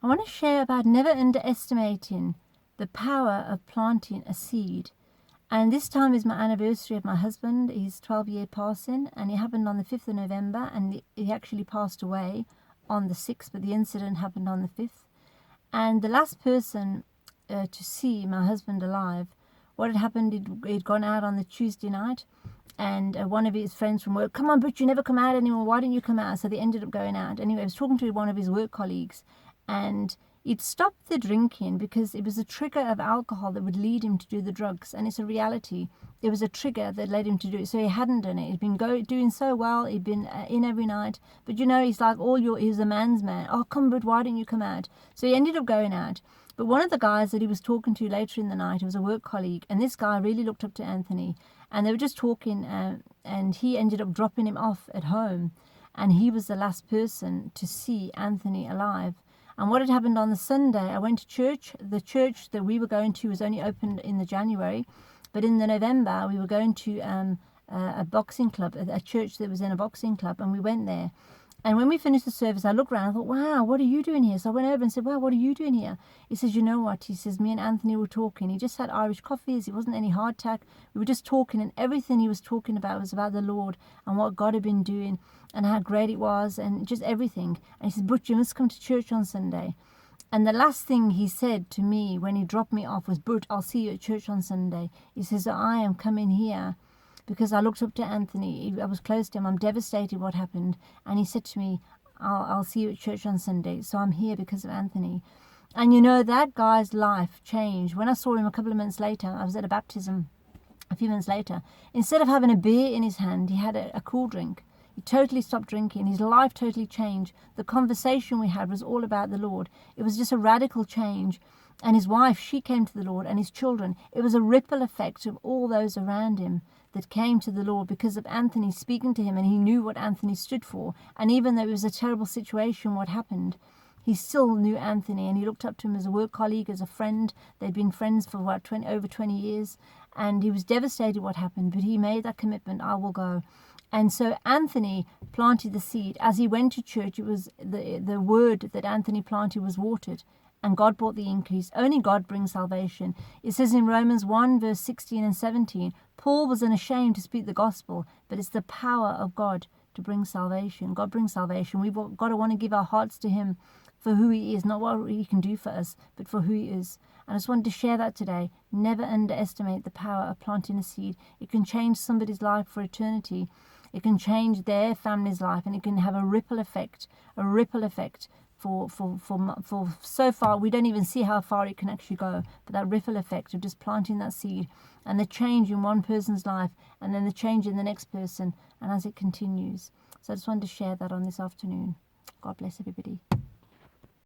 I want to share about never underestimating the power of planting a seed. And this time is my anniversary of my husband. He's 12-year passing, and it happened on the 5th of November, and he actually passed away on the 6th, but the incident happened on the 5th. And the last person to see my husband alive, what had happened, he'd gone out on the Tuesday night, and one of his friends from work, come on, but you never come out anymore, why don't you come out? So they ended up going out. Anyway, I was talking to one of his work colleagues, and he'd stopped the drinking because it was a trigger of alcohol that would lead him to do the drugs, and it's a reality. It was a trigger that led him to do it, so he hadn't done it. He'd been doing so well, he'd been in every night, but he's like he's a man's man. Oh, come, but why don't you come out? So he ended up going out. But one of the guys that he was talking to later in the night, it was a work colleague, and this guy really looked up to Anthony, and they were just talking, and he ended up dropping him off at home, and he was the last person to see Anthony alive. And what had happened on the Sunday, I went to church. The church that we were going to was only opened in the January, but in the November we were going to a boxing club, a church that was in a boxing club, and we went there. And when we finished the service, I looked around, I thought, wow, what are you doing here? So I went over and said, wow, what are you doing here? He says, you know what? He says, me and Anthony were talking. He just had Irish coffees. It wasn't any hardtack. We were just talking, and everything he was talking about was about the Lord and what God had been doing and how great it was and just everything. And he said, Butch, you must come to church on Sunday. And the last thing he said to me when he dropped me off was, Butch, I'll see you at church on Sunday. He says, I am coming here because I looked up to Anthony. I was close to him. I'm devastated what happened. And he said to me, I'll see you at church on Sunday. So I'm here because of Anthony. And that guy's life changed. When I saw him a couple of months later, I was at a baptism a few months later. Instead of having a beer in his hand, he had a cool drink. He totally stopped drinking. His life totally changed. The conversation we had was all about the Lord. It was just a radical change. And his wife, she came to the Lord, and his children. It was a ripple effect of all those around him that came to the Lord because of Anthony speaking to him, and he knew what Anthony stood for. And even though it was a terrible situation, what happened, he still knew Anthony, and he looked up to him as a work colleague, as a friend. They'd been friends for over 20 years, and he was devastated what happened, but he made that commitment, I will go. And so Anthony planted the seed. As he went to church, it was the word that Anthony planted was watered, and God brought the increase. Only God brings salvation. It says in Romans 1, verse 16 and 17, Paul was unashamed to speak the gospel, but it's the power of God to bring salvation. God brings salvation. We've got to want to give our hearts to him for who he is, not what he can do for us, but for who he is. And I just wanted to share that today. Never underestimate the power of planting a seed. It can change somebody's life for eternity. It can change their family's life, and it can have a ripple effect for so far. We don't even see how far it can actually go, but that ripple effect of just planting that seed and the change in one person's life, and then the change in the next person, and as it continues. So I just wanted to share that on this afternoon. God bless everybody.